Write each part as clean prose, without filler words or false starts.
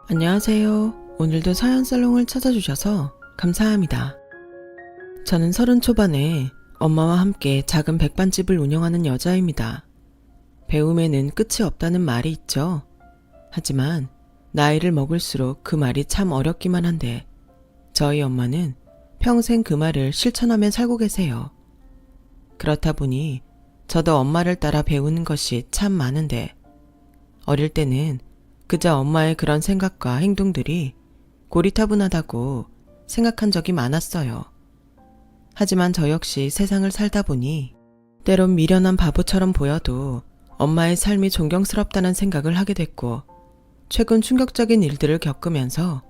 안녕하세요. 오늘도 서연살롱을 찾아주셔서 감사합니다. 저는 30 초반에 엄마와 함께 작은 백반집을 운영하는 여자입니다. 배움에는 끝이 없다는 말이 있죠. 하지만 나이를 먹을수록 그 말이 참 어렵기만 한데 저희 엄마는 평생 그 말을 실천하며 살고 계세요. 그렇다 보니 저도 엄마를 따라 배우는 것이 참 많은데 어릴 때는 그저 엄마의 그런 생각과 행동들이 고리타분하다고 생각한 적이 많았어요. 하지만 저 역시 세상을 살다 보니 때론 미련한 바보처럼 보여도 엄마의 삶이 존경스럽다는 생각을 하게 됐고 최근 충격적인 일들을 겪으면서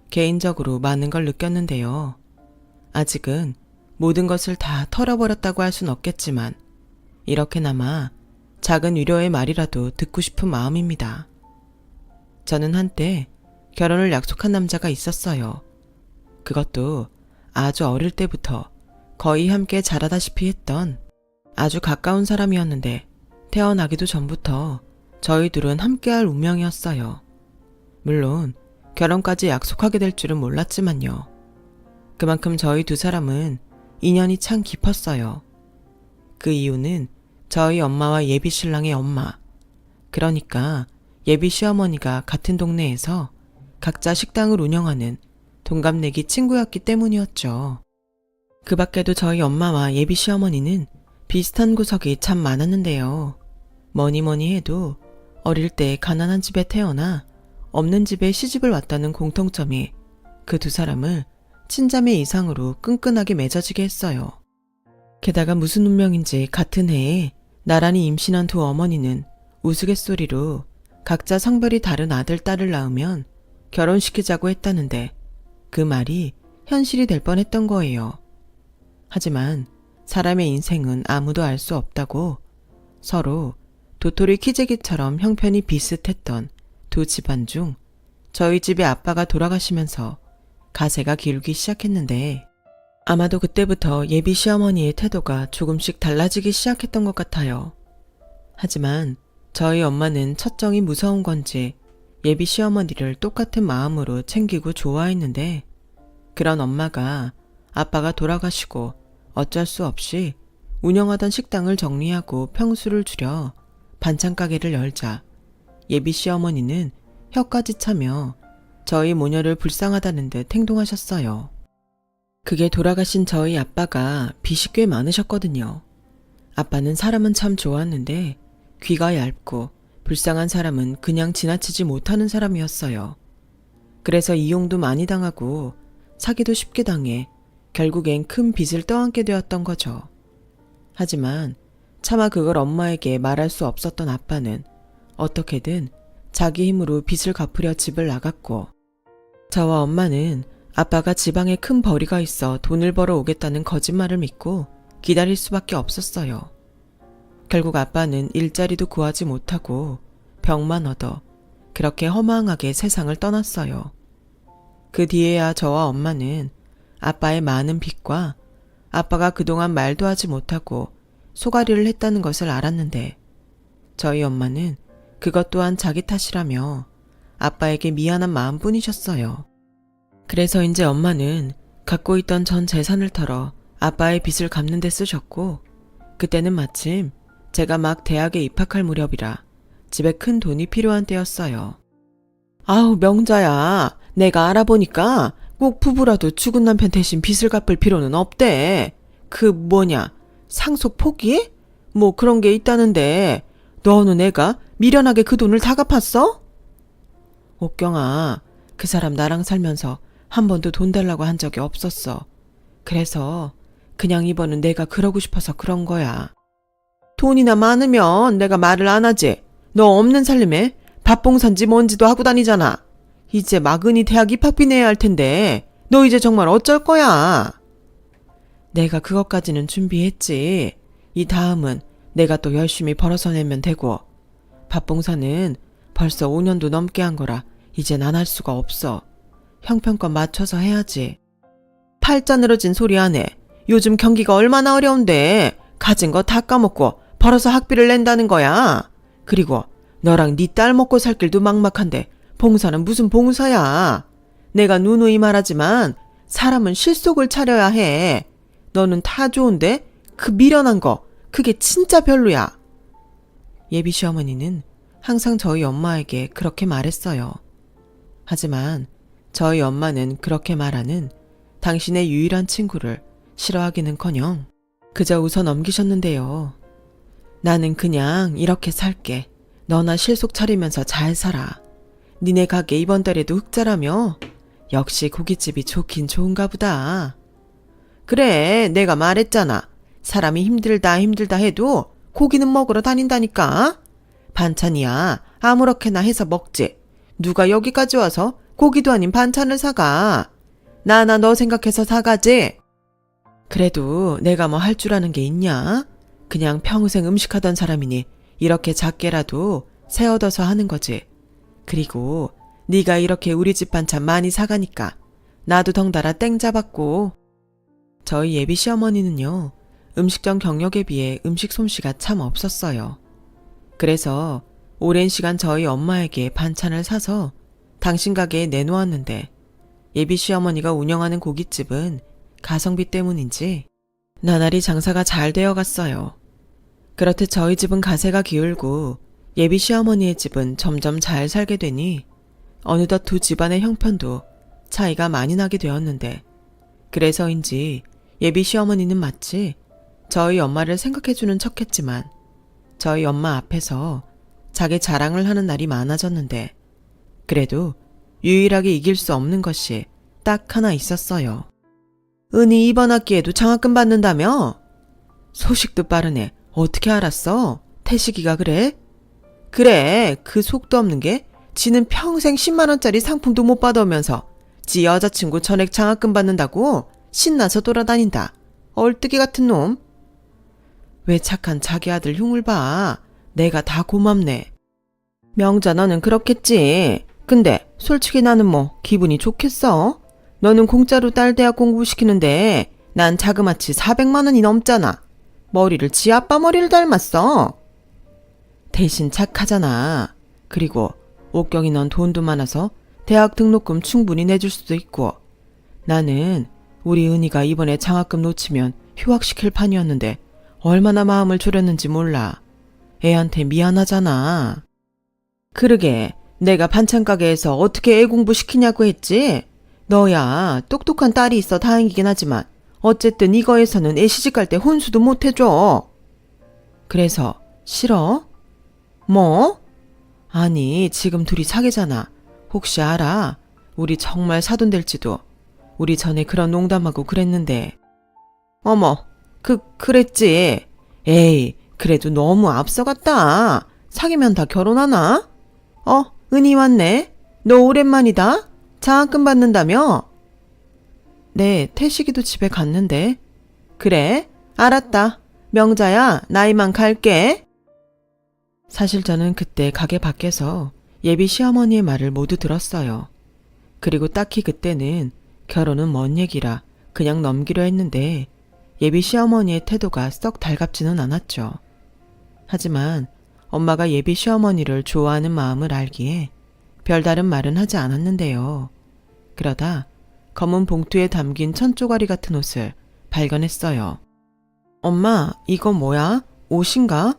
개인적으로 많은 걸 느꼈는데요. 아직은 모든 것을 다 털어버렸다고 할 순 없겠지만 이렇게나마 작은 위로의 말이라도 듣고 싶은 마음입니다. 저는 한때 결혼을 약속한 남자가 있었어요. 그것도 아주 어릴 때부터 거의 함께 자라다시피 했던 아주 가까운 사람이었는데 태어나기도 전부터 저희 둘은 함께할 운명이었어요. 물론 결혼까지 약속하게 될 줄은 몰랐지만요. 그만큼 저희 두 사람은 인연이 참 깊었어요. 그 이유는 저희 엄마와 예비 신랑의 엄마, 그러니까 예비 시어머니가 같은 동네에서 각자 식당을 운영하는 동갑내기 친구였기 때문이었죠. 그 밖에도 저희 엄마와 예비 시어머니는 비슷한 구석이 참 많았는데요. 뭐니 해도 어릴 때 가난한 집에 태어나 없는 집에 시집을 왔다는 공통점이 그 두 사람을 친자매 이상으로 끈끈하게 맺어지게 했어요. 게다가 무슨 운명인지 같은 해에 나란히 임신한 두 어머니는 우스갯소리로 각자 성별이 다른 아들, 딸을 낳으면 결혼시키자고 했다는데 그 말이 현실이 될 뻔했던 거예요. 하지만 사람의 인생은 아무도 알 수 없다고 서로 도토리 키재기처럼 형편이 비슷했던 두 집안 중 저희 집의 아빠가 돌아가시면서 가세가 기울기 시작했는데 아마도 그때부터 예비 시어머니의 태도가 조금씩 달라지기 시작했던 것 같아요. 하지만 저희 엄마는 첫정이 무서운 건지 예비 시어머니를 똑같은 마음으로 챙기고 좋아했는데 그런 엄마가 아빠가 돌아가시고 어쩔 수 없이 운영하던 식당을 정리하고 평수를 줄여 반찬 가게를 열자 예비 시어머니는 혀까지 차며 저희 모녀를 불쌍하다는 듯 행동하셨어요. 그게 돌아가신 저희 아빠가 빚이 꽤 많으셨거든요. 아빠는 사람은 참 좋았는데 귀가 얇고 불쌍한 사람은 그냥 지나치지 못하는 사람이었어요. 그래서 이용도 많이 당하고 사기도 쉽게 당해 결국엔 큰 빚을 떠안게 되었던 거죠. 하지만 차마 그걸 엄마에게 말할 수 없었던 아빠는 어떻게든 자기 힘으로 빚을 갚으려 집을 나갔고 저와 엄마는 아빠가 지방에 큰 벌이가 있어 돈을 벌어 오겠다는 거짓말을 믿고 기다릴 수밖에 없었어요. 결국 아빠는 일자리도 구하지 못하고 병만 얻어 그렇게 허망하게 세상을 떠났어요. 그 뒤에야 저와 엄마는 아빠의 많은 빚과 아빠가 그동안 말도 하지 못하고 소가리를 했다는 것을 알았는데 저희 엄마는 그것 또한 자기 탓이라며 아빠에게 미안한 마음뿐이셨어요. 그래서인지 엄마는 갖고 있던 전 재산을 털어 아빠의 빚을 갚는 데 쓰셨고 그때는 마침 제가 막 대학에 입학할 무렵이라 집에 큰 돈이 필요한 때였어요. 아우 명자야, 내가 알아보니까 꼭 부부라도 죽은 남편 대신 빚을 갚을 필요는 없대. 상속 포기? 뭐 그런 게 있다는데 너는 애가 미련하게 그 돈을 다 갚았어? 옥경아, 그 사람 나랑 살면서 한 번도 돈 달라고 한 적이 없었어. 그래서 그냥 이번은 내가 그러고 싶어서 그런 거야. 돈이나 많으면 내가 말을 안 하지. 너 없는 살림에 밥봉산지 뭔지도 하고 다니잖아. 이제 막은이 대학 입학비 내야 할 텐데 너 이제 정말 어쩔 거야? 내가 그것까지는 준비했지. 이 다음은 내가 또 열심히 벌어서 내면 되고 밥봉사는 벌써 5년도 넘게 한 거라 이젠 안 할 수가 없어. 형편껏 맞춰서 해야지. 팔자 늘어진 소리 안 해. 요즘 경기가 얼마나 어려운데 가진 거 다 까먹고 벌어서 학비를 낸다는 거야. 그리고 너랑 네 딸 먹고 살 길도 막막한데 봉사는 무슨 봉사야. 내가 누누이 말하지만 사람은 실속을 차려야 해. 너는 다 좋은데 그 미련한 거 그게 진짜 별로야. 예비 시어머니는 항상 저희 엄마에게 그렇게 말했어요. 하지만 저희 엄마는 그렇게 말하는 당신의 유일한 친구를 싫어하기는커녕 그저 웃어 넘기셨는데요. 나는 그냥 이렇게 살게. 너나 실속 차리면서 잘 살아. 니네 가게 이번 달에도 흑자라며? 역시 고깃집이 좋긴 좋은가 보다. 그래, 내가 말했잖아. 사람이 힘들다 해도 고기는 먹으러 다닌다니까. 반찬이야 아무렇게나 해서 먹지. 누가 여기까지 와서 고기도 아닌 반찬을 사가. 나나 너 생각해서 사가지. 그래도 내가 뭐 할 줄 아는 게 있냐? 그냥 평생 음식하던 사람이니 이렇게 작게라도 새 얻어서 하는 거지. 그리고 네가 이렇게 우리 집 반찬 많이 사가니까 나도 덩달아 땡 잡았고. 저희 예비 시어머니는요, 음식점 경력에 비해 음식 솜씨가 참 없었어요. 그래서 오랜 시간 저희 엄마에게 반찬을 사서 당신 가게에 내놓았는데 예비 시어머니가 운영하는 고깃집은 가성비 때문인지 나날이 장사가 잘 되어 갔어요. 그렇듯 저희 집은 가세가 기울고 예비 시어머니의 집은 점점 잘 살게 되니 어느덧 두 집안의 형편도 차이가 많이 나게 되었는데, 그래서인지 예비 시어머니는 마치 저희 엄마를 생각해주는 척했지만 저희 엄마 앞에서 자기 자랑을 하는 날이 많아졌는데, 그래도 유일하게 이길 수 없는 것이 딱 하나 있었어요. 은희 이번 학기에도 장학금 받는다며? 소식도 빠르네. 어떻게 알았어? 태식이가 그래? 그래, 그 속도 없는 게 지는 평생 10만원짜리 상품도 못 받아오면서 지 여자친구 전액 장학금 받는다고 신나서 돌아다닌다. 얼뜨기 같은 놈. 왜 착한 자기 아들 흉을 봐. 내가 다 고맙네. 명자 너는 그렇겠지. 근데 솔직히 나는 뭐 기분이 좋겠어? 너는 공짜로 딸 대학 공부시키는데 난 자그마치 400만원이 넘잖아. 머리를 지 아빠 머리를 닮았어. 대신 착하잖아. 그리고 옥경이 넌 돈도 많아서 대학 등록금 충분히 내줄 수도 있고, 나는 우리 은희가 이번에 장학금 놓치면 휴학시킬 판이었는데 얼마나 마음을 졸였는지 몰라. 애한테 미안하잖아. 그러게 내가 반찬가게에서 어떻게 애 공부시키냐고 했지? 너야 똑똑한 딸이 있어 다행이긴 하지만 어쨌든 이거에서는 애 시집갈 때 혼수도 못 해줘. 그래서 싫어? 뭐? 아니 지금 둘이 사귀잖아. 혹시 알아? 우리 정말 사돈 될지도. 우리 전에 그런 농담하고 그랬는데. 어머, 그랬지. 에이, 그래도 너무 앞서갔다. 사귀면 다 결혼하나? 은희 왔네. 너 오랜만이다. 장학금 받는다며? 네, 태식이도 집에 갔는데. 그래? 알았다. 명자야, 나 이만 갈게. 사실 저는 그때 가게 밖에서 예비 시어머니의 말을 모두 들었어요. 그리고 딱히 그때는 결혼은 먼 얘기라 그냥 넘기려 했는데 예비 시어머니의 태도가 썩 달갑지는 않았죠. 하지만 엄마가 예비 시어머니를 좋아하는 마음을 알기에 별다른 말은 하지 않았는데요. 그러다 검은 봉투에 담긴 천조가리 같은 옷을 발견했어요. 엄마, 이거 뭐야? 옷인가?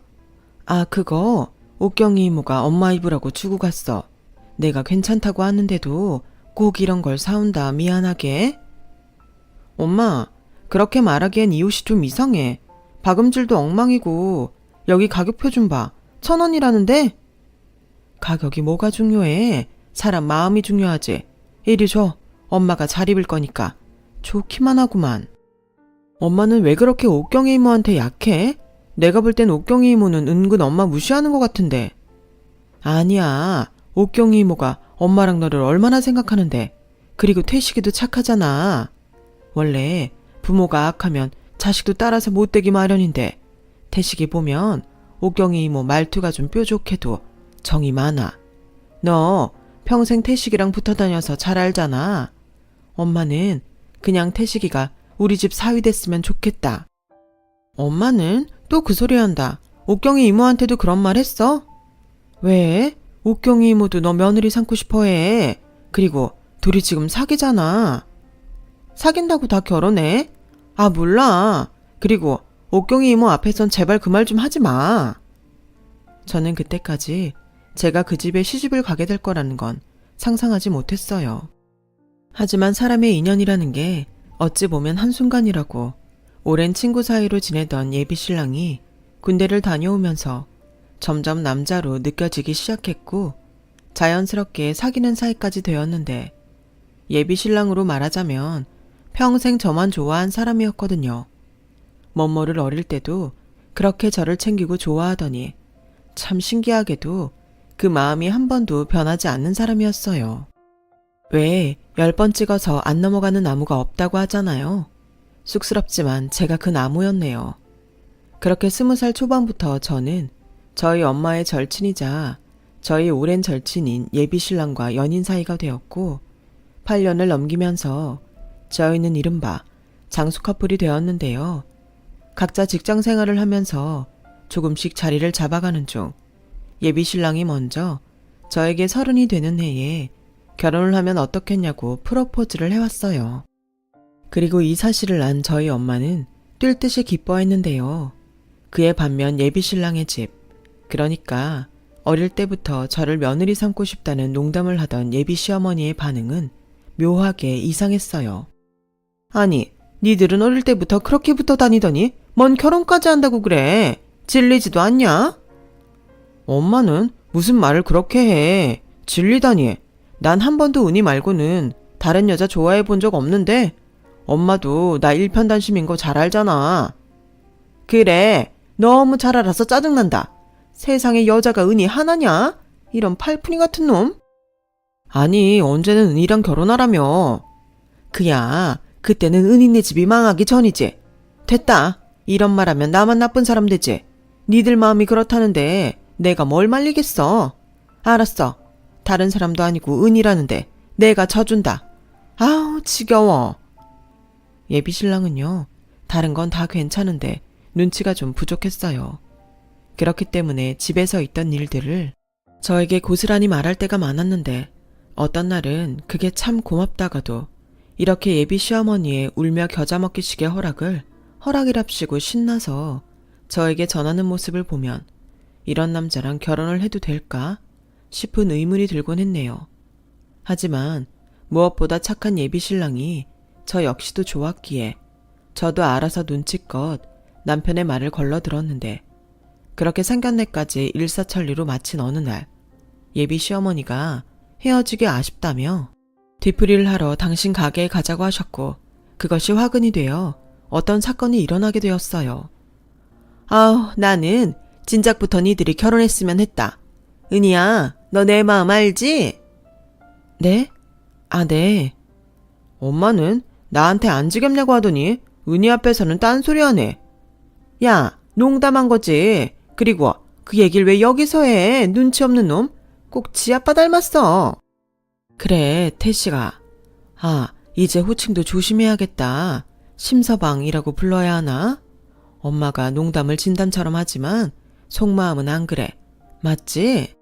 아, 그거 옥경이 이모가 엄마 입으라고 주고 갔어. 내가 괜찮다고 하는데도 꼭 이런 걸 사온다. 미안하게. 엄마, 그렇게 말하기엔 이 옷이 좀 이상해. 박음질도 엉망이고 여기 가격표 좀 봐. 1,000원이라는데? 가격이 뭐가 중요해? 사람 마음이 중요하지. 이리 줘. 엄마가 잘 입을 거니까. 좋기만 하구만. 엄마는 왜 그렇게 옥경이 이모한테 약해? 내가 볼 땐 옥경이 이모는 은근 엄마 무시하는 것 같은데. 아니야. 옥경이 이모가 엄마랑 너를 얼마나 생각하는데. 그리고 태식이도 착하잖아. 원래 부모가 악하면 자식도 따라서 못되기 마련인데 태식이 보면 옥경이 이모 말투가 좀 뾰족해도 정이 많아. 너 평생 태식이랑 붙어 다녀서 잘 알잖아. 엄마는 그냥 태식이가 우리 집 사위 됐으면 좋겠다. 엄마는 또 그 소리 한다. 옥경이 이모한테도 그런 말 했어? 왜? 옥경이 이모도 너 며느리 삼고 싶어 해. 그리고 둘이 지금 사귀잖아. 사귄다고 다 결혼해? 아, 몰라. 그리고 옥경이 이모 앞에선 제발 그 말 좀 하지 마. 저는 그때까지 제가 그 집에 시집을 가게 될 거라는 건 상상하지 못했어요. 하지만 사람의 인연이라는 게 어찌 보면 한순간이라고 오랜 친구 사이로 지내던 예비 신랑이 군대를 다녀오면서 점점 남자로 느껴지기 시작했고 자연스럽게 사귀는 사이까지 되었는데 예비 신랑으로 말하자면 평생 저만 좋아한 사람이었거든요. 멋모를 어릴 때도 그렇게 저를 챙기고 좋아하더니 참 신기하게도 그 마음이 한 번도 변하지 않는 사람이었어요. 왜 10번 찍어서 안 넘어가는 나무가 없다고 하잖아요. 쑥스럽지만 제가 그 나무였네요. 그렇게 20살 초반부터 저는 저희 엄마의 절친이자 저희 오랜 절친인 예비 신랑과 연인 사이가 되었고 8년을 넘기면서 저희는 이른바 장수 커플이 되었는데요. 각자 직장 생활을 하면서 조금씩 자리를 잡아가는 중 예비 신랑이 먼저 저에게 30이 되는 해에 결혼을 하면 어떻겠냐고 프로포즈를 해왔어요. 그리고 이 사실을 안 저희 엄마는 뛸 듯이 기뻐했는데요. 그에 반면 예비 신랑의 집, 그러니까 어릴 때부터 저를 며느리 삼고 싶다는 농담을 하던 예비 시어머니의 반응은 묘하게 이상했어요. 아니, 니들은 어릴 때부터 그렇게 붙어 다니더니 뭔 결혼까지 한다고 그래. 질리지도 않냐? 엄마는 무슨 말을 그렇게 해. 질리다니. 난 한 번도 은희 말고는 다른 여자 좋아해 본 적 없는데 엄마도 나 일편단심인 거 잘 알잖아. 그래, 너무 잘 알아서 짜증난다. 세상에 여자가 은희 하나냐? 이런 팔푼이 같은 놈? 아니, 언제는 은희랑 결혼하라며. 그야, 그때는 은희네 집이 망하기 전이지. 됐다. 이런 말하면 나만 나쁜 사람 되지. 니들 마음이 그렇다는데 내가 뭘 말리겠어. 알았어. 다른 사람도 아니고 은희라는데 내가 져준다. 아우, 지겨워. 예비 신랑은요, 다른 건 다 괜찮은데 눈치가 좀 부족했어요. 그렇기 때문에 집에서 있던 일들을 저에게 고스란히 말할 때가 많았는데 어떤 날은 그게 참 고맙다가도 이렇게 예비 시어머니의 울며 겨자 먹기식의 허락이랍시고 신나서 저에게 전하는 모습을 보면 이런 남자랑 결혼을 해도 될까 싶은 의문이 들곤 했네요. 하지만 무엇보다 착한 예비 신랑이 저 역시도 좋았기에 저도 알아서 눈치껏 남편의 말을 걸러 들었는데 그렇게 상견례까지 일사천리로 마친 어느 날 예비 시어머니가 헤어지기 아쉽다며 뒤풀이를 하러 당신 가게에 가자고 하셨고 그것이 화근이 되어 어떤 사건이 일어나게 되었어요. 아우, 나는 진작부터 니들이 결혼했으면 했다. 은희야, 너 내 마음 알지? 네? 아, 네. 엄마는 나한테 안 지겹냐고 하더니 은희 앞에서는 딴소리하네. 야, 농담한 거지. 그리고 그 얘기를 왜 여기서 해? 눈치 없는 놈. 꼭 지 아빠 닮았어. 그래, 태씨가. 아, 이제 호칭도 조심해야겠다. 심서방이라고 불러야 하나? 엄마가 농담을 진담처럼 하지만 속마음은 안 그래. 맞지?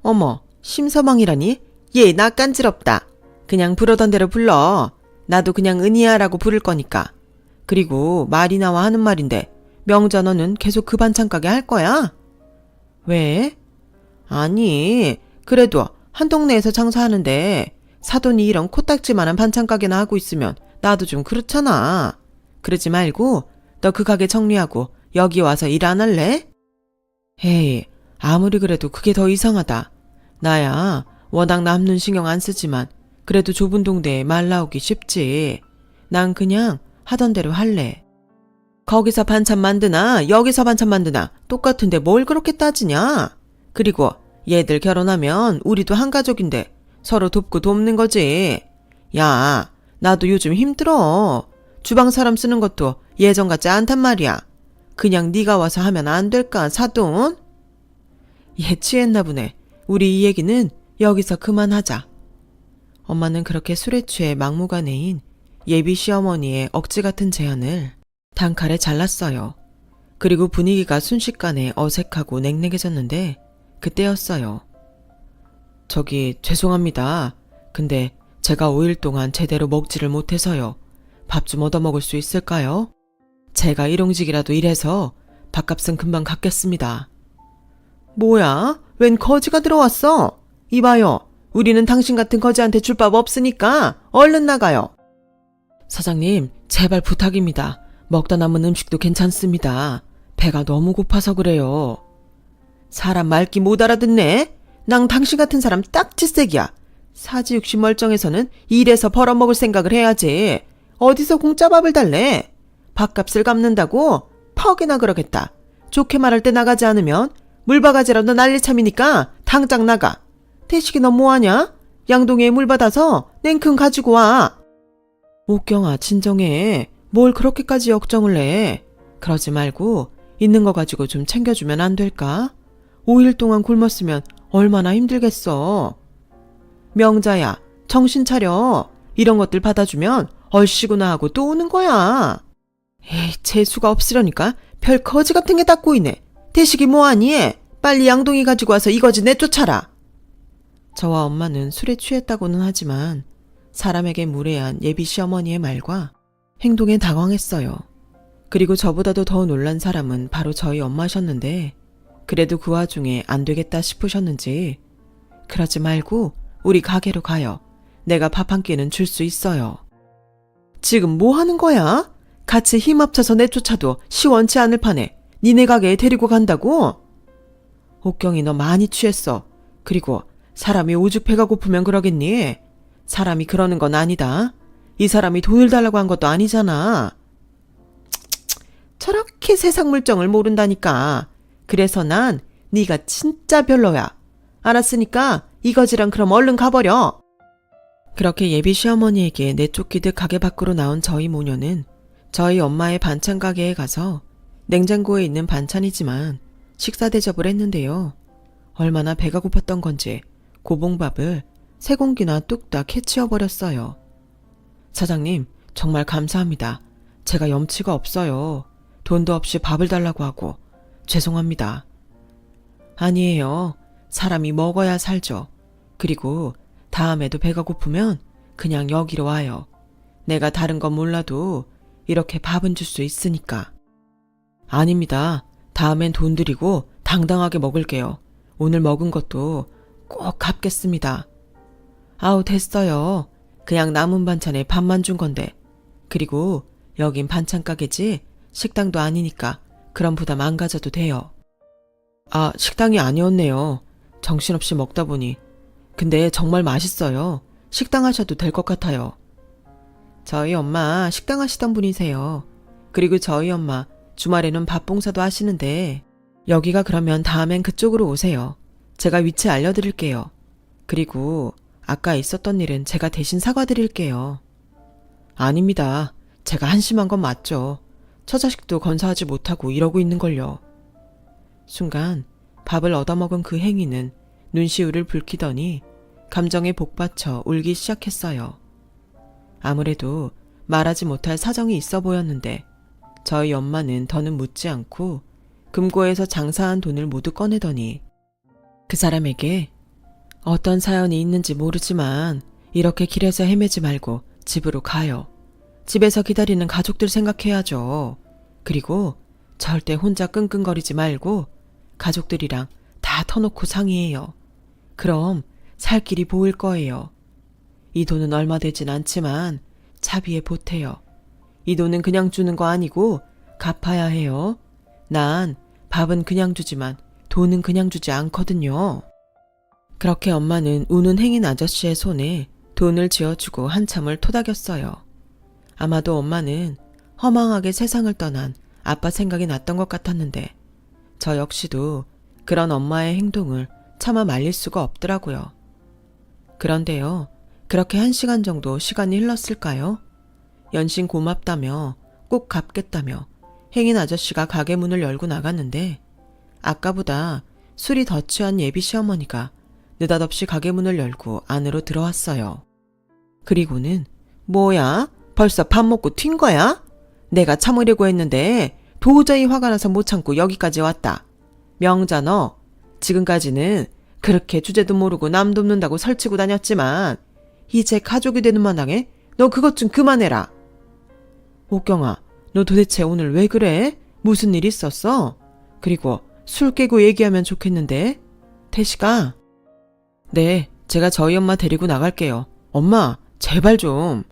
어머, 심서방이라니? 얘 나 깐지럽다. 그냥 부르던 대로 불러. 나도 그냥 은희야라고 부를 거니까. 그리고 말이 나와 하는 말인데 명자 너는 계속 그 반찬 가게 할 거야? 왜? 아니, 그래도 한 동네에서 장사하는데 사돈이 이런 코딱지만한 반찬 가게나 하고 있으면 나도 좀 그렇잖아. 그러지 말고 너 그 가게 정리하고 여기 와서 일 안 할래? 헤이, 아무리 그래도 그게 더 이상하다. 나야 워낙 남는 신경 안 쓰지만 그래도 좁은 동네에 말 나오기 쉽지. 난 그냥 하던 대로 할래. 거기서 반찬 만드나 여기서 반찬 만드나 똑같은데 뭘 그렇게 따지냐? 그리고 얘들 결혼하면 우리도 한 가족인데 서로 돕고 돕는 거지. 야, 나도 요즘 힘들어. 주방 사람 쓰는 것도 예전 같지 않단 말이야. 그냥 네가 와서 하면 안 될까, 사돈? 얘 취했나 보네. 우리 이 얘기는 여기서 그만하자. 엄마는 그렇게 술에 취해 막무가내인 예비 시어머니의 억지 같은 제안을 단칼에 잘랐어요. 그리고 분위기가 순식간에 어색하고 냉랭해졌는데 그때였어요. 저기 죄송합니다. 근데 제가 5일 동안 제대로 먹지를 못해서요. 밥 좀 얻어먹을 수 있을까요? 제가 일용직이라도 일해서 밥값은 금방 갚겠습니다. 뭐야? 웬 거지가 들어왔어? 이봐요. 우리는 당신 같은 거지한테 줄 밥 없으니까 얼른 나가요. 사장님, 제발 부탁입니다. 먹다 남은 음식도 괜찮습니다. 배가 너무 고파서 그래요. 사람 말귀 못 알아듣네? 난 당신 같은 사람 딱 질색이야. 사지육시 멀쩡해서는 일해서 벌어먹을 생각을 해야지. 어디서 공짜 밥을 달래? 밥값을 갚는다고? 퍽이나 그러겠다. 좋게 말할 때 나가지 않으면 물바가지라도 난리참이니까 당장 나가. 태식이 너 뭐하냐? 양동이에 물 받아서 냉큼 가지고 와. 옥경아, 진정해. 뭘 그렇게까지 역정을 해. 그러지 말고 있는 거 가지고 좀 챙겨주면 안 될까? 5일 동안 굶었으면 얼마나 힘들겠어. 명자야, 정신 차려. 이런 것들 받아주면 얼씨구나 하고 또 오는 거야. 에이, 재수가 없으려니까 별 거지 같은 게 다 꼬이네. 태식이 뭐하니? 빨리 양동이 가지고 와서 이거지 내쫓아라. 저와 엄마는 술에 취했다고는 하지만 사람에게 무례한 예비 시어머니의 말과 행동에 당황했어요. 그리고 저보다도 더 놀란 사람은 바로 저희 엄마셨는데 그래도 그 와중에 안 되겠다 싶으셨는지 그러지 말고 우리 가게로 가요. 내가 밥 한 끼는 줄 수 있어요. 지금 뭐 하는 거야? 같이 힘 합쳐서 내쫓아도 시원치 않을 판에 니네 가게에 데리고 간다고? 옥경이 너 많이 취했어. 그리고 사람이 오죽 배가 고프면 그러겠니? 사람이 그러는 건 아니다. 이 사람이 돈을 달라고 한 것도 아니잖아. 저렇게 세상 물정을 모른다니까. 그래서 난 네가 진짜 별로야. 알았으니까 이거지랑 그럼 얼른 가버려. 그렇게 예비 시어머니에게 내쫓기듯 가게 밖으로 나온 저희 모녀는 저희 엄마의 반찬 가게에 가서 냉장고에 있는 반찬이지만 식사 대접을 했는데요. 얼마나 배가 고팠던 건지 고봉밥을 3공기나 뚝딱 해치워버렸어요. 사장님, 정말 감사합니다. 제가 염치가 없어요. 돈도 없이 밥을 달라고 하고 죄송합니다. 아니에요. 사람이 먹어야 살죠. 그리고 다음에도 배가 고프면 그냥 여기로 와요. 내가 다른 건 몰라도 이렇게 밥은 줄 수 있으니까. 아닙니다. 다음엔 돈 드리고 당당하게 먹을게요. 오늘 먹은 것도 꼭 갚겠습니다. 아우, 됐어요. 그냥 남은 반찬에 밥만 준 건데. 그리고 여긴 반찬 가게지 식당도 아니니까 그런 부담 안 가져도 돼요. 아, 식당이 아니었네요. 정신없이 먹다 보니. 근데 정말 맛있어요. 식당 하셔도 될 것 같아요. 저희 엄마 식당 하시던 분이세요. 그리고 저희 엄마 주말에는 밥 봉사도 하시는데 여기가 그러면 다음엔 그쪽으로 오세요. 제가 위치 알려드릴게요. 그리고 아까 있었던 일은 제가 대신 사과드릴게요. 아닙니다. 제가 한심한 건 맞죠. 처자식도 건사하지 못하고 이러고 있는걸요. 순간 밥을 얻어먹은 그 행위는 눈시울을 붉히더니 감정에 복받쳐 울기 시작했어요. 아무래도 말하지 못할 사정이 있어 보였는데 저희 엄마는 더는 묻지 않고 금고에서 장사한 돈을 모두 꺼내더니 그 사람에게 어떤 사연이 있는지 모르지만 이렇게 길에서 헤매지 말고 집으로 가요. 집에서 기다리는 가족들 생각해야죠. 그리고 절대 혼자 끙끙거리지 말고 가족들이랑 다 터놓고 상의해요. 그럼 살 길이 보일 거예요. 이 돈은 얼마 되진 않지만 차비에 보태요. 이 돈은 그냥 주는 거 아니고 갚아야 해요. 난 밥은 그냥 주지만 돈은 그냥 주지 않거든요. 그렇게 엄마는 우는 행인 아저씨의 손에 돈을 쥐어주고 한참을 토닥였어요. 아마도 엄마는 허망하게 세상을 떠난 아빠 생각이 났던 것 같았는데 저 역시도 그런 엄마의 행동을 차마 말릴 수가 없더라고요. 그런데요, 그렇게 1시간 정도 시간이 흘렀을까요? 연신 고맙다며 꼭 갚겠다며 행인 아저씨가 가게 문을 열고 나갔는데 아까보다 술이 더 취한 예비 시어머니가 느닷없이 가게 문을 열고 안으로 들어왔어요. 그리고는 뭐야? 벌써 밥 먹고 튄 거야? 내가 참으려고 했는데 도저히 화가 나서 못 참고 여기까지 왔다. 명자 너 지금까지는 그렇게 주제도 모르고 남 돕는다고 설치고 다녔지만 이제 가족이 되는 마당에 너 그것 좀 그만해라. 옥경아, 너 도대체 오늘 왜 그래? 무슨 일 있었어? 그리고 술 깨고 얘기하면 좋겠는데. 태식아. 네, 제가 저희 엄마 데리고 나갈게요. 엄마, 제발 좀.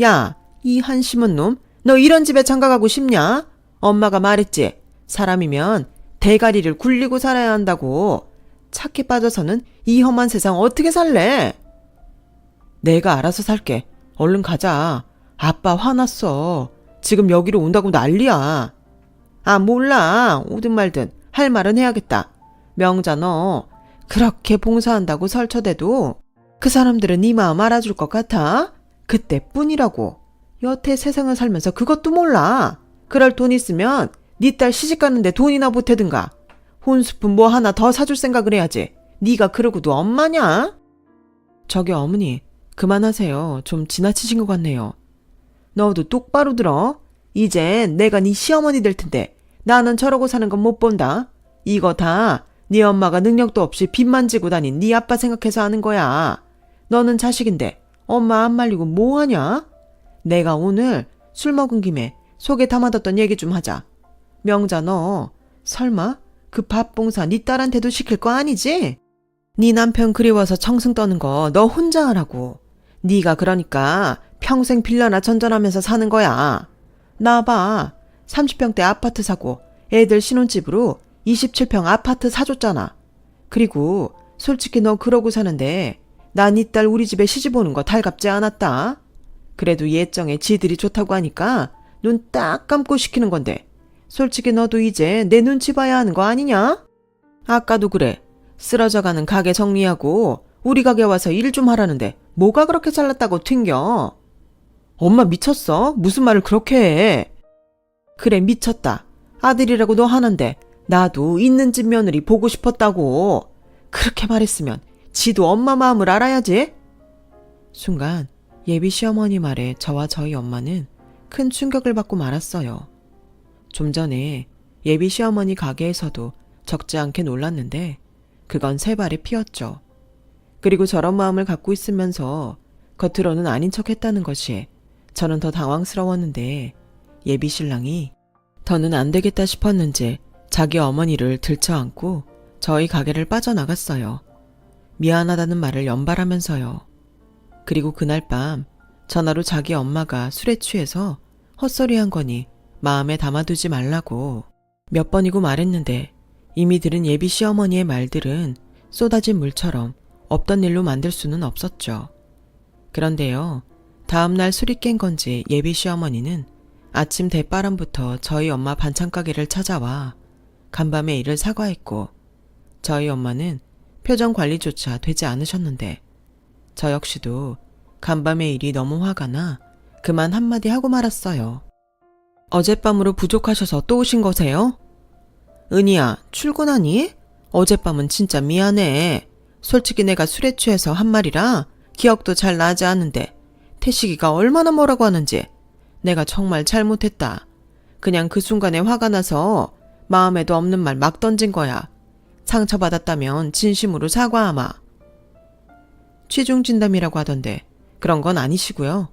야, 이 한심한 놈, 너 이런 집에 장가가고 싶냐? 엄마가 말했지. 사람이면 대가리를 굴리고 살아야 한다고. 착해 빠져서는 이 험한 세상 어떻게 살래? 내가 알아서 살게. 얼른 가자. 아빠 화났어. 지금 여기로 온다고 난리야. 아, 몰라. 오든 말든 할 말은 해야겠다. 명자, 너 그렇게 봉사한다고 설쳐대도 그 사람들은 네 마음 알아줄 것 같아? 그때뿐이라고. 여태 세상을 살면서 그것도 몰라. 그럴 돈 있으면 네 딸 시집 가는데 돈이나 보태든가. 혼수품 뭐 하나 더 사줄 생각을 해야지. 네가 그러고도 엄마냐? 저기 어머니, 그만하세요. 좀 지나치신 것 같네요. 너도 똑바로 들어. 이젠 내가 네 시어머니 될 텐데 나는 저러고 사는 건 못 본다. 이거 다 네 엄마가 능력도 없이 빚만 지고 다닌 네 아빠 생각해서 하는 거야. 너는 자식인데 엄마 안 말리고 뭐 하냐? 내가 오늘 술 먹은 김에 속에 담아뒀던 얘기 좀 하자. 명자, 너 설마 그 밥봉사 네 딸한테도 시킬 거 아니지? 네 남편 그리워서 청승 떠는 거 너 혼자 하라고. 네가 그러니까 평생 빌려나 전전하면서 사는 거야. 나 봐. 30평대 아파트 사고 애들 신혼집으로 27평 아파트 사줬잖아. 그리고 솔직히 너 그러고 사는데 나 네 딸 우리 집에 시집 오는 거 달갑지 않았다. 그래도 예정에 지들이 좋다고 하니까 눈 딱 감고 시키는 건데 솔직히 너도 이제 내 눈치 봐야 하는 거 아니냐? 아까도 그래. 쓰러져가는 가게 정리하고 우리 가게 와서 일 좀 하라는데 뭐가 그렇게 잘났다고 튕겨? 엄마 미쳤어? 무슨 말을 그렇게 해? 그래, 미쳤다. 아들이라고 너 하는데 나도 있는 집 며느리 보고 싶었다고. 그렇게 말했으면 지도 엄마 마음을 알아야지. 순간 예비 시어머니 말에 저와 저희 엄마는 큰 충격을 받고 말았어요. 좀 전에 예비 시어머니 가게에서도 적지 않게 놀랐는데 그건 세 발의 피였죠. 그리고 저런 마음을 갖고 있으면서 겉으로는 아닌 척 했다는 것이 저는 더 당황스러웠는데 예비 신랑이 더는 안 되겠다 싶었는지 자기 어머니를 들쳐안고 저희 가게를 빠져나갔어요. 미안하다는 말을 연발하면서요. 그리고 그날 밤 전화로 자기 엄마가 술에 취해서 헛소리한 거니 마음에 담아두지 말라고 몇 번이고 말했는데 이미 들은 예비 시어머니의 말들은 쏟아진 물처럼 없던 일로 만들 수는 없었죠. 그런데요. 다음날 술이 깬 건지 예비 시어머니는 아침 대바람부터 저희 엄마 반찬 가게를 찾아와 간밤에 이를 사과했고 저희 엄마는 표정 관리조차 되지 않으셨는데 저 역시도 간밤의 일이 너무 화가 나 그만 한마디 하고 말았어요. 어젯밤으로 부족하셔서 또 오신 거세요? 은희야, 출근하니? 어젯밤은 진짜 미안해. 솔직히 내가 술에 취해서 한 말이라 기억도 잘 나지 않는데 태식이가 얼마나 뭐라고 하는지 내가 정말 잘못했다. 그냥 그 순간에 화가 나서 마음에도 없는 말 막 던진 거야. 상처받았다면 진심으로 사과하마. 취중진담이라고 하던데 그런 건 아니시고요.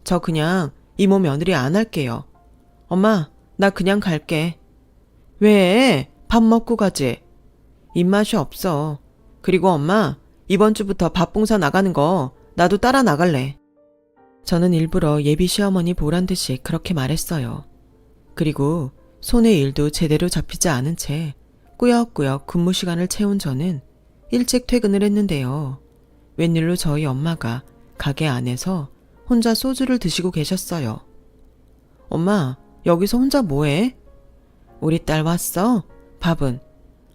저 그냥 이모 며느리 안 할게요. 엄마, 나 그냥 갈게. 왜? 밥 먹고 가지. 입맛이 없어. 그리고 엄마, 이번 주부터 밥봉사 나가는 거 나도 따라 나갈래. 저는 일부러 예비 시어머니 보란 듯이 그렇게 말했어요. 그리고 손의 일도 제대로 잡히지 않은 채 꾸역꾸역 근무 시간을 채운 저는 일찍 퇴근을 했는데요. 웬일로 저희 엄마가 가게 안에서 혼자 소주를 드시고 계셨어요. 엄마, 여기서 혼자 뭐해? 우리 딸 왔어? 밥은?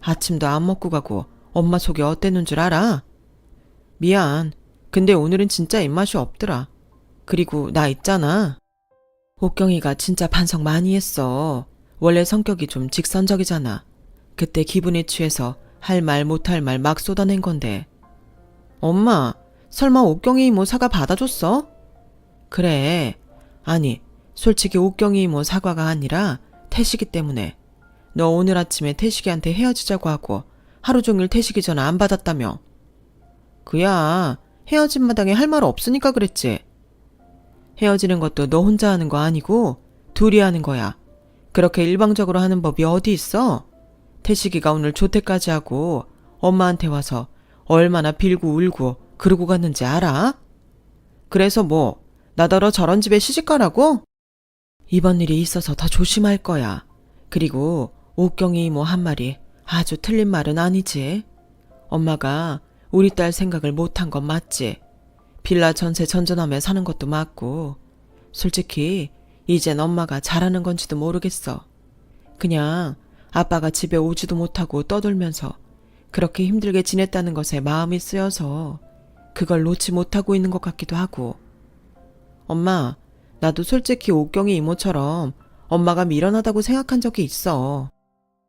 아침도 안 먹고 가고 엄마 속이 어땠는 줄 알아? 미안. 근데 오늘은 진짜 입맛이 없더라. 그리고 나 있잖아. 옥경이가 진짜 반성 많이 했어. 원래 성격이 좀 직선적이잖아. 그때 기분에 취해서 할 말 못할 말 막 쏟아낸 건데. 엄마, 설마 옥경이 이모 사과 받아줬어? 그래. 아니, 솔직히 옥경이 이모 사과가 아니라 태식이 때문에. 너 오늘 아침에 태식이한테 헤어지자고 하고 하루 종일 태식이 전화 안 받았다며. 그야 헤어진 마당에 할 말 없으니까 그랬지. 헤어지는 것도 너 혼자 하는 거 아니고 둘이 하는 거야. 그렇게 일방적으로 하는 법이 어디 있어? 태식이가 오늘 조퇴까지 하고 엄마한테 와서 얼마나 빌고 울고 그러고 갔는지 알아? 그래서 뭐 나더러 저런 집에 시집가라고? 이번 일이 있어서 더 조심할 거야. 그리고 옥경이 이모 한 말이 아주 틀린 말은 아니지. 엄마가 우리 딸 생각을 못한 건 맞지. 빌라 전세 전전하며 사는 것도 맞고. 솔직히 이젠 엄마가 잘하는 건지도 모르겠어. 그냥 아빠가 집에 오지도 못하고 떠돌면서 그렇게 힘들게 지냈다는 것에 마음이 쓰여서 그걸 놓지 못하고 있는 것 같기도 하고. 엄마, 나도 솔직히 옥경이 이모처럼 엄마가 미련하다고 생각한 적이 있어.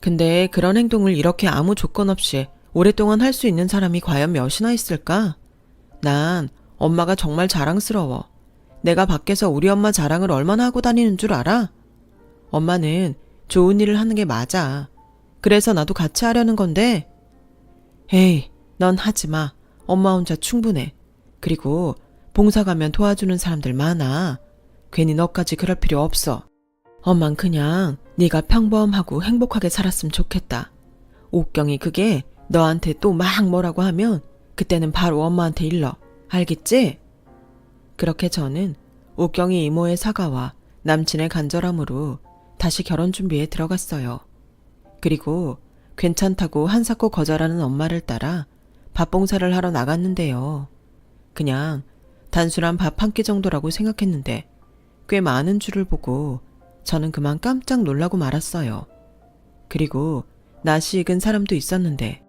근데 그런 행동을 이렇게 아무 조건 없이 오랫동안 할 수 있는 사람이 과연 몇이나 있을까? 난 엄마가 정말 자랑스러워. 내가 밖에서 우리 엄마 자랑을 얼마나 하고 다니는 줄 알아? 엄마는 좋은 일을 하는 게 맞아. 그래서 나도 같이 하려는 건데. 에이, 넌 하지 마. 엄마 혼자 충분해. 그리고 봉사 가면 도와주는 사람들 많아. 괜히 너까지 그럴 필요 없어. 엄만 그냥 네가 평범하고 행복하게 살았으면 좋겠다. 옥경이 그게 너한테 또 막 뭐라고 하면 그때는 바로 엄마한테 일러. 알겠지? 그렇게 저는 옥경이 이모의 사과와 남친의 간절함으로 다시 결혼 준비에 들어갔어요. 그리고 괜찮다고 한사코 거절하는 엄마를 따라 밥 봉사를 하러 나갔는데요. 그냥 단순한 밥 한 끼 정도라고 생각했는데 꽤 많은 줄을 보고 저는 그만 깜짝 놀라고 말았어요. 그리고 낯이 익은 사람도 있었는데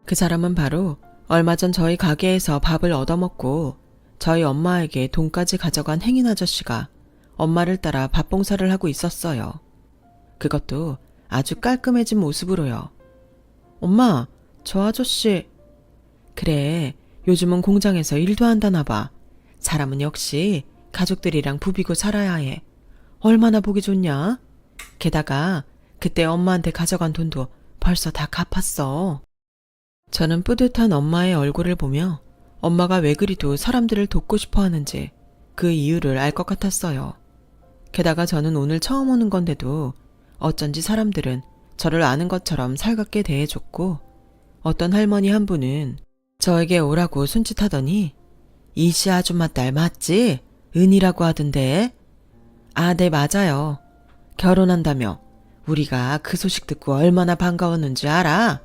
그 사람은 바로 얼마 전 저희 가게에서 밥을 얻어먹고 저희 엄마에게 돈까지 가져간 행인 아저씨가 엄마를 따라 밥 봉사를 하고 있었어요. 그것도 아주 깔끔해진 모습으로요. 엄마, 저 아저씨. 그래, 요즘은 공장에서 일도 한다나 봐. 사람은 역시 가족들이랑 부비고 살아야 해. 얼마나 보기 좋냐? 게다가 그때 엄마한테 가져간 돈도 벌써 다 갚았어. 저는 뿌듯한 엄마의 얼굴을 보며 엄마가 왜 그리도 사람들을 돕고 싶어 하는지 그 이유를 알 것 같았어요. 게다가 저는 오늘 처음 오는 건데도 어쩐지 사람들은 저를 아는 것처럼 살갑게 대해줬고 어떤 할머니 한 분은 저에게 오라고 손짓하더니 이씨 아줌마 딸 맞지? 은이라고 하던데. 아, 네 맞아요. 결혼한다며. 우리가 그 소식 듣고 얼마나 반가웠는지 알아?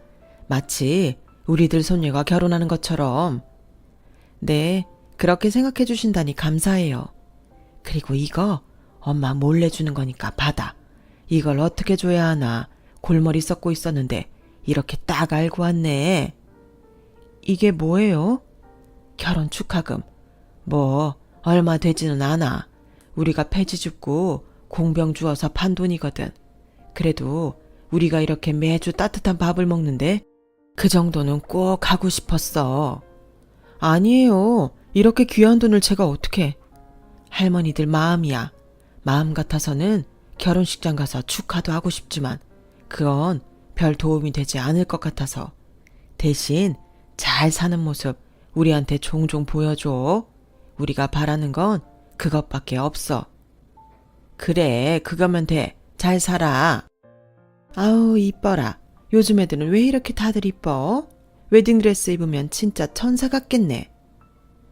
마치 우리들 손녀가 결혼하는 것처럼. 네, 그렇게 생각해 주신다니 감사해요. 그리고 이거 엄마 몰래 주는 거니까 받아. 이걸 어떻게 줘야 하나 골머리 썩고 있었는데 이렇게 딱 알고 왔네. 이게 뭐예요? 결혼 축하금. 뭐 얼마 되지는 않아. 우리가 폐지 줍고 공병 주어서 판 돈이거든. 그래도 우리가 이렇게 매주 따뜻한 밥을 먹는데 그 정도는 꼭 하고 싶었어. 아니에요. 이렇게 귀한 돈을 제가 어떻게. 할머니들 마음이야. 마음 같아서는 결혼식장 가서 축하도 하고 싶지만 그건 별 도움이 되지 않을 것 같아서 대신 잘 사는 모습 우리한테 종종 보여줘. 우리가 바라는 건 그것밖에 없어. 그래, 그거면 돼. 잘 살아. 아우, 이뻐라. 요즘 애들은 왜 이렇게 다들 이뻐? 웨딩드레스 입으면 진짜 천사 같겠네.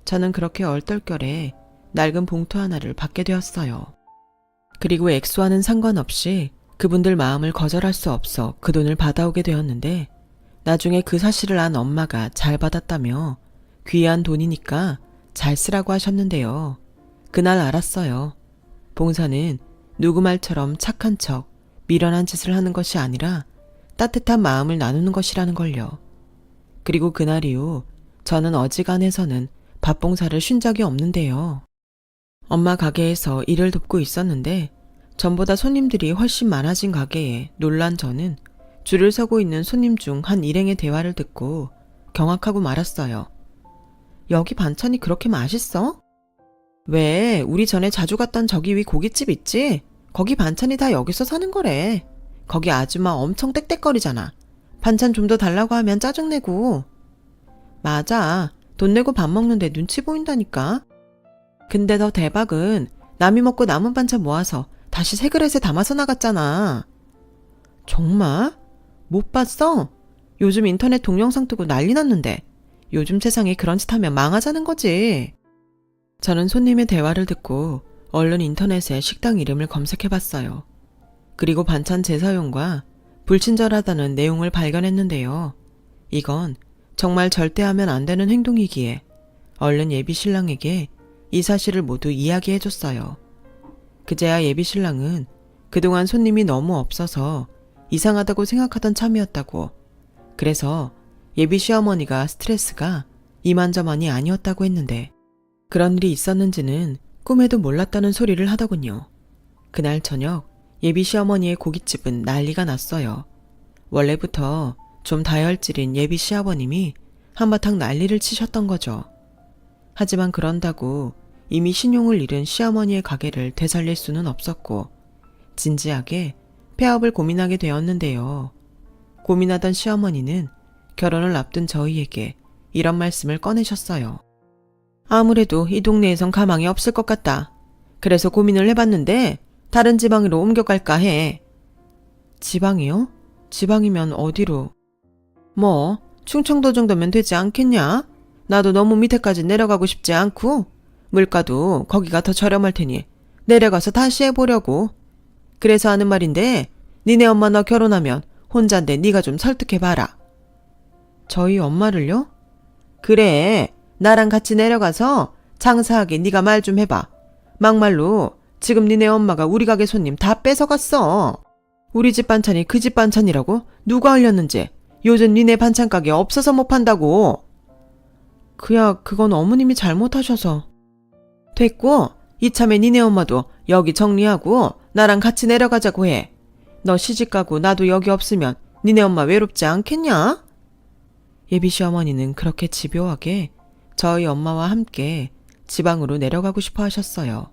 저는 그렇게 얼떨결에 낡은 봉투 하나를 받게 되었어요. 그리고 액수와는 상관없이 그분들 마음을 거절할 수 없어 그 돈을 받아오게 되었는데 나중에 그 사실을 안 엄마가 잘 받았다며 귀한 돈이니까 잘 쓰라고 하셨는데요. 그날 알았어요. 봉사는 누구 말처럼 착한 척 미련한 짓을 하는 것이 아니라 따뜻한 마음을 나누는 것이라는 걸요. 그리고 그날 이후 저는 어지간해서는 밥 봉사를 쉰 적이 없는데요. 엄마 가게에서 일을 돕고 있었는데 전보다 손님들이 훨씬 많아진 가게에 놀란 저는 줄을 서고 있는 손님 중 한 일행의 대화를 듣고 경악하고 말았어요. 여기 반찬이 그렇게 맛있어? 왜 우리 전에 자주 갔던 저기 위 고깃집 있지? 거기 반찬이 다 여기서 사는 거래. 거기 아줌마 엄청 땡땡거리잖아. 반찬 좀 더 달라고 하면 짜증내고. 맞아. 돈 내고 밥 먹는데 눈치 보인다니까. 근데 더 대박은 남이 먹고 남은 반찬 모아서 다시 새 그릇에 담아서 나갔잖아. 정말? 못 봤어? 요즘 인터넷 동영상 뜨고 난리 났는데 요즘 세상에 그런 짓 하면 망하자는 거지. 저는 손님의 대화를 듣고 얼른 인터넷에 식당 이름을 검색해봤어요. 그리고 반찬 재사용과 불친절하다는 내용을 발견했는데요. 이건 정말 절대 하면 안 되는 행동이기에 얼른 예비 신랑에게 이 사실을 모두 이야기해줬어요. 그제야 예비 신랑은 그동안 손님이 너무 없어서 이상하다고 생각하던 참이었다고, 그래서 예비 시어머니가 스트레스가 이만저만이 아니었다고 했는데 그런 일이 있었는지는 꿈에도 몰랐다는 소리를 하더군요. 그날 저녁 예비 시어머니의 고깃집은 난리가 났어요. 원래부터 좀 다혈질인 예비 시아버님이 한바탕 난리를 치셨던 거죠. 하지만 그런다고 이미 신용을 잃은 시어머니의 가게를 되살릴 수는 없었고 진지하게 폐업을 고민하게 되었는데요. 고민하던 시어머니는 결혼을 앞둔 저희에게 이런 말씀을 꺼내셨어요. 아무래도 이 동네에선 가망이 없을 것 같다. 그래서 고민을 해봤는데 다른 지방으로 옮겨갈까 해. 지방이요? 지방이면 어디로? 뭐 충청도 정도면 되지 않겠냐? 나도 너무 밑에까지 내려가고 싶지 않고 물가도 거기가 더 저렴할 테니 내려가서 다시 해보려고. 그래서 하는 말인데 니네 엄마 너 결혼하면 혼자인데 네가 좀 설득해봐라. 저희 엄마를요? 그래, 나랑 같이 내려가서 장사하게 네가 말 좀 해봐. 막말로 지금 니네 엄마가 우리 가게 손님 다 뺏어갔어. 우리 집 반찬이 그 집 반찬이라고 누가 알렸는지 요즘 니네 반찬 가게 없어서 못 판다고. 그야 그건 어머님이 잘못하셔서. 됐고 이참에 니네 엄마도 여기 정리하고 나랑 같이 내려가자고 해. 너 시집가고 나도 여기 없으면 니네 엄마 외롭지 않겠냐? 예비 시어머니는 그렇게 집요하게 저희 엄마와 함께 지방으로 내려가고 싶어 하셨어요.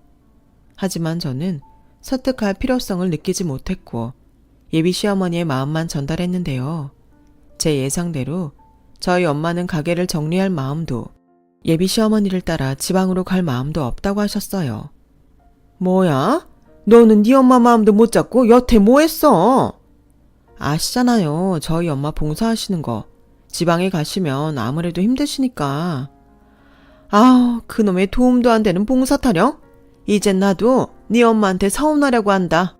하지만 저는 설득할 필요성을 느끼지 못했고 예비 시어머니의 마음만 전달했는데요. 제 예상대로 저희 엄마는 가게를 정리할 마음도 예비 시어머니를 따라 지방으로 갈 마음도 없다고 하셨어요. 뭐야? 너는 네 엄마 마음도 못 잡고 여태 뭐 했어? 아시잖아요. 저희 엄마 봉사하시는 거. 지방에 가시면 아무래도 힘드시니까. 아우, 그놈의 도움도 안 되는 봉사 타령? 이젠 나도 네 엄마한테 서운하려고 한다.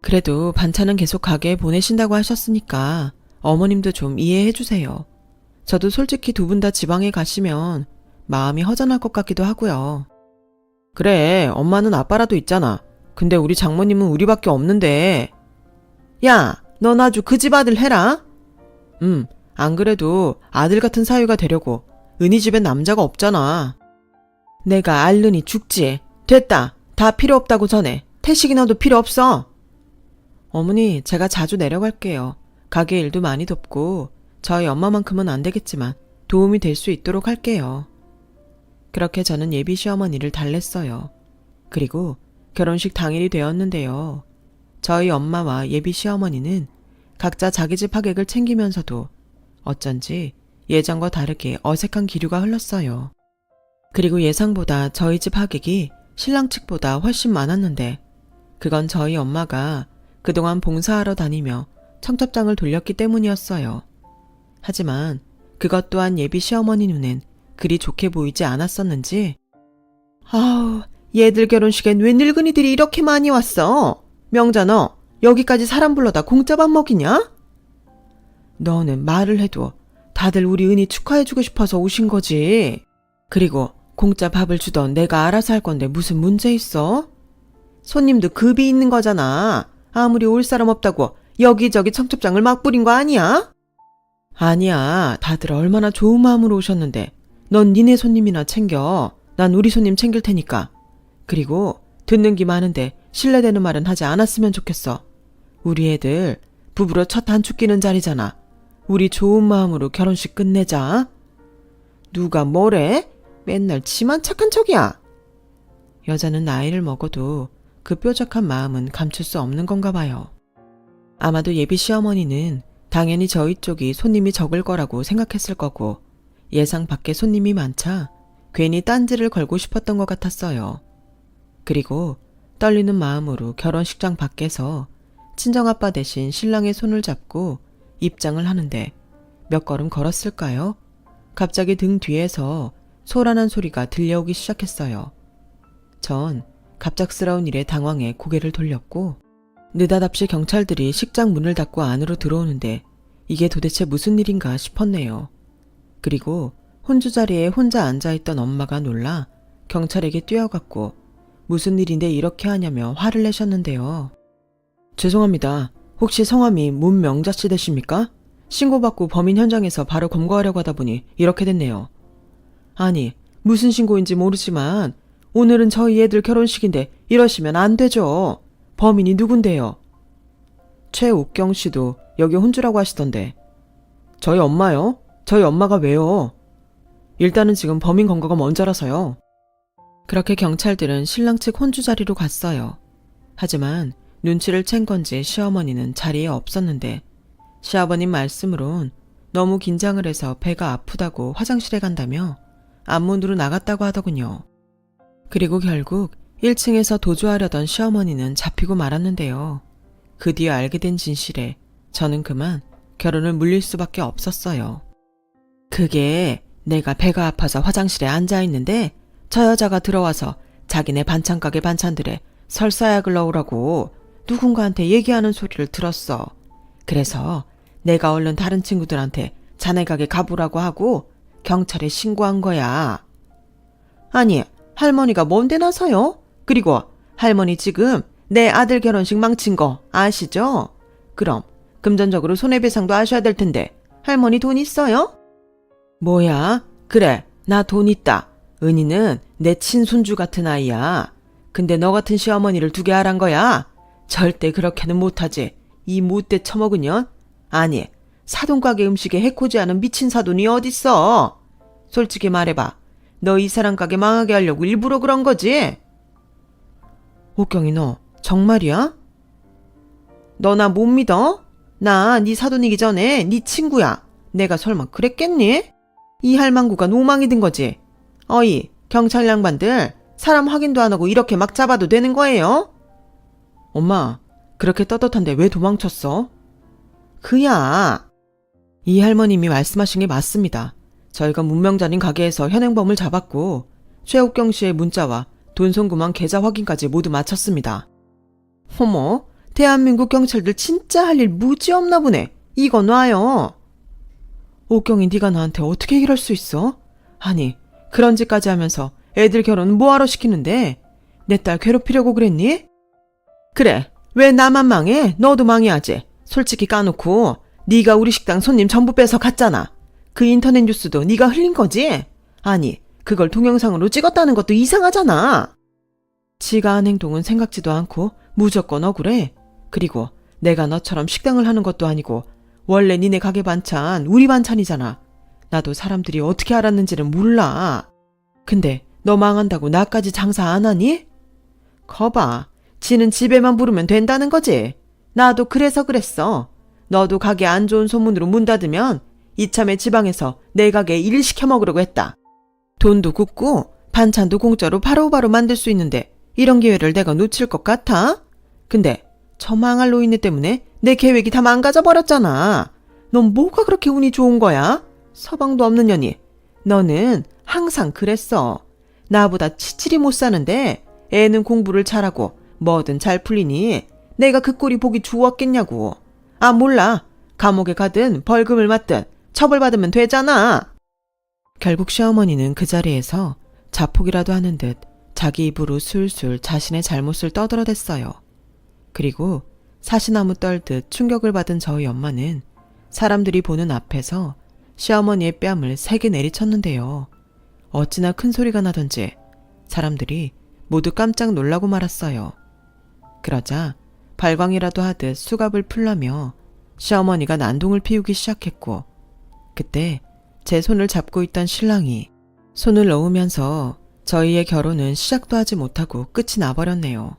그래도 반찬은 계속 가게에 보내신다고 하셨으니까 어머님도 좀 이해해 주세요. 저도 솔직히 두 분 다 지방에 가시면 마음이 허전할 것 같기도 하고요. 그래, 엄마는 아빠라도 있잖아. 근데 우리 장모님은 우리밖에 없는데. 야, 넌 아주 그 집 아들 해라. 안 그래도 아들 같은 사위가 되려고. 은희 집엔 남자가 없잖아. 내가 앓느니 죽지. 됐다. 다 필요 없다고 전해. 태식이 너도 필요 없어. 어머니, 제가 자주 내려갈게요. 가게 일도 많이 돕고 저희 엄마만큼은 안 되겠지만 도움이 될 수 있도록 할게요. 그렇게 저는 예비 시어머니를 달랬어요. 그리고 결혼식 당일이 되었는데요. 저희 엄마와 예비 시어머니는 각자 자기 집 하객을 챙기면서도 어쩐지 예전과 다르게 어색한 기류가 흘렀어요. 그리고 예상보다 저희 집 하객이 신랑 측보다 훨씬 많았는데 그건 저희 엄마가 그동안 봉사하러 다니며 청첩장을 돌렸기 때문이었어요. 하지만 그것 또한 예비 시어머니 눈엔 그리 좋게 보이지 않았었는지 아우, 얘들 결혼식엔 왜 늙은이들이 이렇게 많이 왔어? 명자 너 여기까지 사람 불러다 공짜 밥 먹이냐? 너는 말을 해도 다들 우리 은희 축하해주고 싶어서 오신 거지. 그리고 공짜 밥을 주던 내가 알아서 할 건데 무슨 문제 있어? 손님도 급이 있는 거잖아. 아무리 올 사람 없다고 여기저기 청첩장을 막 뿌린 거 아니야? 아니야. 다들 얼마나 좋은 마음으로 오셨는데 넌 니네 손님이나 챙겨. 난 우리 손님 챙길 테니까. 그리고 듣는 기 많은데 실례되는 말은 하지 않았으면 좋겠어. 우리 애들 부부로 첫 단축 끼는 자리잖아. 우리 좋은 마음으로 결혼식 끝내자. 누가 뭐래? 맨날 지만 착한 척이야. 여자는 나이를 먹어도 그 뾰족한 마음은 감출 수 없는 건가 봐요. 아마도 예비 시어머니는 당연히 저희 쪽이 손님이 적을 거라고 생각했을 거고 예상 밖의 손님이 많자 괜히 딴지를 걸고 싶었던 것 같았어요. 그리고 떨리는 마음으로 결혼식장 밖에서 친정아빠 대신 신랑의 손을 잡고 입장을 하는데 몇 걸음 걸었을까요? 갑자기 등 뒤에서 소란한 소리가 들려오기 시작했어요. 전 갑작스러운 일에 당황해 고개를 돌렸고 느닷없이 경찰들이 식장 문을 닫고 안으로 들어오는데 이게 도대체 무슨 일인가 싶었네요. 그리고 혼주 자리에 혼자 앉아있던 엄마가 놀라 경찰에게 뛰어갔고 무슨 일인데 이렇게 하냐며 화를 내셨는데요. 죄송합니다. 혹시 성함이 문명자 씨 되십니까? 신고받고 범인 현장에서 바로 검거하려고 하다 보니 이렇게 됐네요. 아니, 무슨 신고인지 모르지만 오늘은 저희 애들 결혼식인데 이러시면 안 되죠. 범인이 누군데요? 최옥경 씨도 여기 혼주라고 하시던데. 저희 엄마요? 저희 엄마가 왜요? 일단은 지금 범인 검거가 먼저라서요. 그렇게 경찰들은 신랑 측 혼주 자리로 갔어요. 하지만 눈치를 챈 건지 시어머니는 자리에 없었는데 시아버님 말씀으론 너무 긴장을 해서 배가 아프다고 화장실에 간다며 앞문으로 나갔다고 하더군요. 그리고 결국 1층에서 도주하려던 시어머니는 잡히고 말았는데요. 그 뒤에 알게 된 진실에 저는 그만 결혼을 물릴 수밖에 없었어요. 그게 내가 배가 아파서 화장실에 앉아있는데 저 여자가 들어와서 자기네 반찬가게 반찬들에 설사약을 넣으라고 누군가한테 얘기하는 소리를 들었어. 그래서 내가 얼른 다른 친구들한테 자네 가게 가보라고 하고 경찰에 신고한 거야. 아니, 할머니가 뭔데 나서요? 그리고 할머니 지금 내 아들 결혼식 망친 거 아시죠? 그럼 금전적으로 손해배상도 하셔야 될 텐데 할머니 돈 있어요? 뭐야? 그래, 나 돈 있다. 은희는 내 친손주 같은 아이야. 근데 너 같은 시어머니를 두게 하란 거야? 절대 그렇게는 못하지. 이 못돼 처먹은 년? 아니, 사돈가게 음식에 해코지 않은 미친 사돈이 어딨어? 솔직히 말해봐. 너 이 사람 가게 망하게 하려고 일부러 그런 거지? 옥경이 너 정말이야? 너 나 못 믿어? 나 네 사돈이기 전에 네 친구야. 내가 설마 그랬겠니? 이 할망구가 노망이 든 거지. 어이, 경찰 양반들 사람 확인도 안 하고 이렇게 막 잡아도 되는 거예요? 엄마, 그렇게 떳떳한데 왜 도망쳤어? 그야. 이 할머님이 말씀하신 게 맞습니다. 저희가 문명자님 가게에서 현행범을 잡았고 최옥경 씨의 문자와 돈 송금한 계좌 확인까지 모두 마쳤습니다. 어머, 대한민국 경찰들 진짜 할 일 무지 없나 보네. 이거 놔요. 옥경이 네가 나한테 어떻게 이럴 수 있어? 아니, 그런 짓까지 하면서 애들 결혼 뭐하러 시키는데? 내 딸 괴롭히려고 그랬니? 그래, 왜 나만 망해? 너도 망해야지. 솔직히 까놓고 네가 우리 식당 손님 전부 뺏어 갔잖아. 그 인터넷 뉴스도 네가 흘린 거지? 아니, 그걸 동영상으로 찍었다는 것도 이상하잖아. 지가 한 행동은 생각지도 않고 무조건 억울해. 그리고 내가 너처럼 식당을 하는 것도 아니고 원래 니네 가게 반찬 우리 반찬이잖아. 나도 사람들이 어떻게 알았는지는 몰라. 근데 너 망한다고 나까지 장사 안 하니? 거봐, 지는 집에만 부르면 된다는 거지. 나도 그래서 그랬어. 너도 가게 안 좋은 소문으로 문 닫으면 이참에 지방에서 내 가게에 일 시켜 먹으려고 했다. 돈도 굽고 반찬도 공짜로 바로바로 만들 수 있는데 이런 기회를 내가 놓칠 것 같아? 근데 저 망할 노인네 때문에 내 계획이 다 망가져 버렸잖아. 넌 뭐가 그렇게 운이 좋은 거야? 서방도 없는 년이. 너는 항상 그랬어. 나보다 치칠이 못 사는데 애는 공부를 잘하고 뭐든 잘 풀리니 내가 그 꼴이 보기 좋았겠냐고. 아, 몰라. 감옥에 가든 벌금을 맞든 처벌받으면 되잖아. 결국 시어머니는 그 자리에서 자폭이라도 하는 듯 자기 입으로 술술 자신의 잘못을 떠들어댔어요. 그리고 사시나무 떨듯 충격을 받은 저희 엄마는 사람들이 보는 앞에서 시어머니의 뺨을 세게 내리쳤는데요. 어찌나 큰 소리가 나던지 사람들이 모두 깜짝 놀라고 말았어요. 그러자 발광이라도 하듯 수갑을 풀라며 시어머니가 난동을 피우기 시작했고 그때 제 손을 잡고 있던 신랑이 손을 놓으면서 저희의 결혼은 시작도 하지 못하고 끝이 나버렸네요.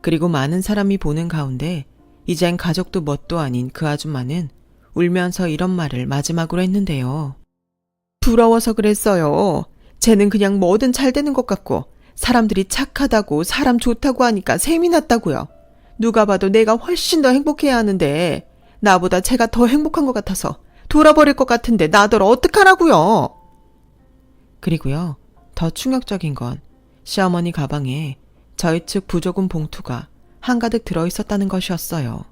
그리고 많은 사람이 보는 가운데 이젠 가족도 뭣도 아닌 그 아줌마는 울면서 이런 말을 마지막으로 했는데요. 부러워서 그랬어요. 쟤는 그냥 뭐든 잘 되는 것 같고 사람들이 착하다고 사람 좋다고 하니까 셈이 났다고요. 누가 봐도 내가 훨씬 더 행복해야 하는데 나보다 쟤가 더 행복한 것 같아서 돌아버릴 것 같은데 나더러 어떡하라고요. 그리고요. 더 충격적인 건 시어머니 가방에 저희 측 부조금 봉투가 한가득 들어있었다는 것이었어요.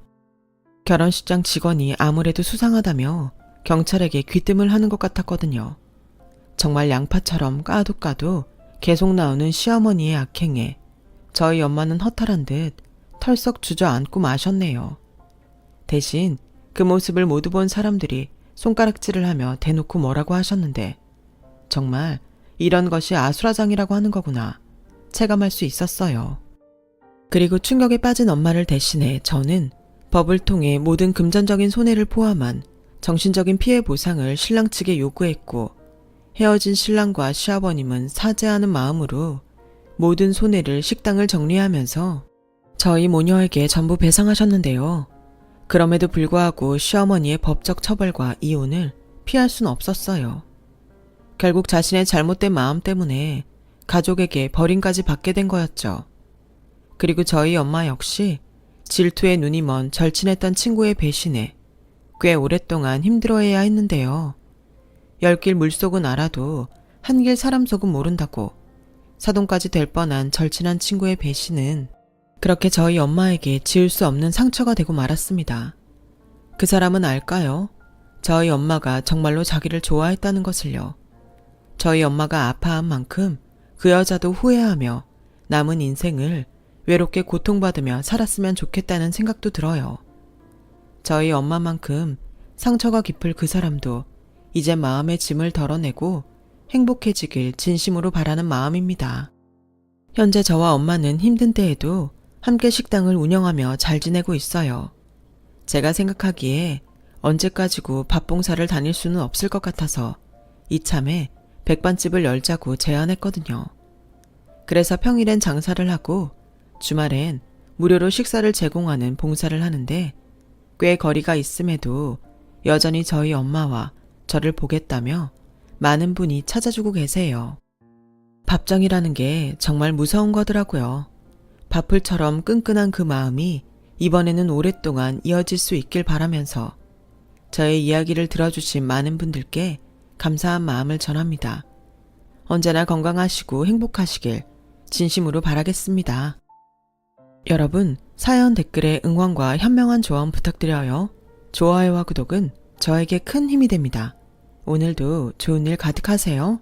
결혼식장 직원이 아무래도 수상하다며 경찰에게 귀뜸을 하는 것 같았거든요. 정말 양파처럼 까도 까도 계속 나오는 시어머니의 악행에 저희 엄마는 허탈한 듯 털썩 주저앉고 마셨네요. 대신 그 모습을 모두 본 사람들이 손가락질을 하며 대놓고 뭐라고 하셨는데 정말 이런 것이 아수라장이라고 하는 거구나 체감할 수 있었어요. 그리고 충격에 빠진 엄마를 대신해 저는 법을 통해 모든 금전적인 손해를 포함한 정신적인 피해 보상을 신랑 측에 요구했고 헤어진 신랑과 시아버님은 사죄하는 마음으로 모든 손해를 식당을 정리하면서 저희 모녀에게 전부 배상하셨는데요. 그럼에도 불구하고 시어머니의 법적 처벌과 이혼을 피할 순 없었어요. 결국 자신의 잘못된 마음 때문에 가족에게 버림까지 받게 된 거였죠. 그리고 저희 엄마 역시 질투에 눈이 먼 절친했던 친구의 배신에 꽤 오랫동안 힘들어해야 했는데요. 열길 물속은 알아도 한길 사람 속은 모른다고 사돈까지 될 뻔한 절친한 친구의 배신은 그렇게 저희 엄마에게 지울 수 없는 상처가 되고 말았습니다. 그 사람은 알까요? 저희 엄마가 정말로 자기를 좋아했다는 것을요. 저희 엄마가 아파한 만큼 그 여자도 후회하며 남은 인생을 외롭게 고통받으며 살았으면 좋겠다는 생각도 들어요. 저희 엄마만큼 상처가 깊을 그 사람도 이제 마음의 짐을 덜어내고 행복해지길 진심으로 바라는 마음입니다. 현재 저와 엄마는 힘든 때에도 함께 식당을 운영하며 잘 지내고 있어요. 제가 생각하기에 언제까지고 밥봉사를 다닐 수는 없을 것 같아서 이참에 백반집을 열자고 제안했거든요. 그래서 평일엔 장사를 하고 주말엔 무료로 식사를 제공하는 봉사를 하는데 꽤 거리가 있음에도 여전히 저희 엄마와 저를 보겠다며 많은 분이 찾아주고 계세요. 밥정이라는 게 정말 무서운 거더라고요. 밥풀처럼 끈끈한 그 마음이 이번에는 오랫동안 이어질 수 있길 바라면서 저의 이야기를 들어주신 많은 분들께 감사한 마음을 전합니다. 언제나 건강하시고 행복하시길 진심으로 바라겠습니다. 여러분, 사연 댓글에 응원과 현명한 조언 부탁드려요. 좋아요와 구독은 저에게 큰 힘이 됩니다. 오늘도 좋은 일 가득하세요.